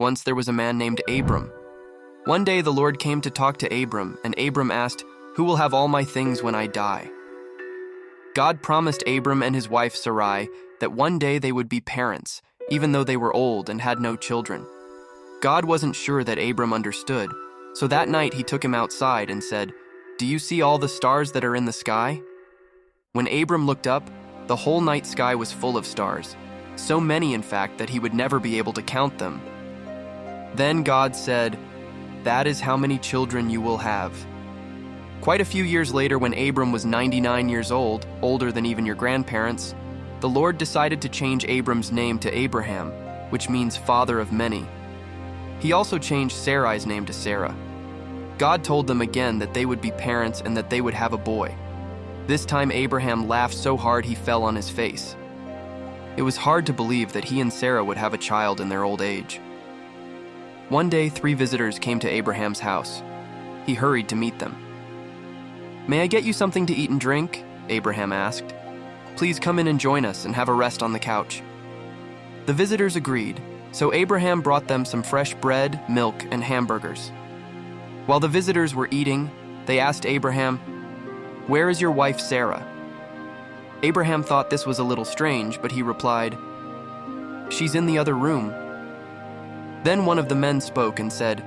Once there was a man named Abram. One day the Lord came to talk to Abram, and Abram asked, "Who will have all my things when I die?" God promised Abram and his wife Sarai that one day they would be parents, even though they were old and had no children. God wasn't sure that Abram understood, so that night he took him outside and said, "Do you see all the stars that are in the sky?" When Abram looked up, the whole night sky was full of stars, so many in fact that he would never be able to count them. Then God said, "That is how many children you will have." Quite a few years later, when Abram was 99 years old, older than even your grandparents, the Lord decided to change Abram's name to Abraham, which means father of many. He also changed Sarai's name to Sarah. God told them again that they would be parents and that they would have a boy. This time Abraham laughed so hard he fell on his face. It was hard to believe that he and Sarah would have a child in their old age. One day, 3 visitors came to Abraham's house. He hurried to meet them. "May I get you something to eat and drink?" Abraham asked. "Please come in and join us and have a rest on the couch." The visitors agreed, so Abraham brought them some fresh bread, milk, and hamburgers. While the visitors were eating, they asked Abraham, "Where is your wife Sarah?" Abraham thought this was a little strange, but he replied, "She's in the other room." Then one of the men spoke and said,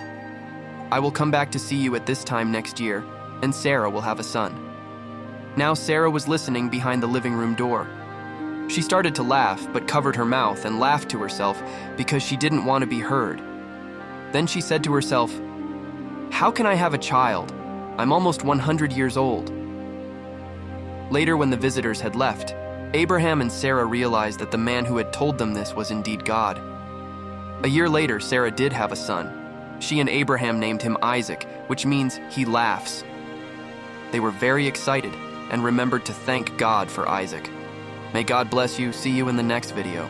"I will come back to see you at this time next year, and Sarah will have a son." Now Sarah was listening behind the living room door. She started to laugh, but covered her mouth and laughed to herself because she didn't want to be heard. Then she said to herself, "How can I have a child? I'm almost 100 years old." Later, when the visitors had left, Abraham and Sarah realized that the man who had told them this was indeed God. A year later, Sarah did have a son. She and Abraham named him Isaac, which means he laughs. They were very excited and remembered to thank God for Isaac. May God bless you. See you in the next video.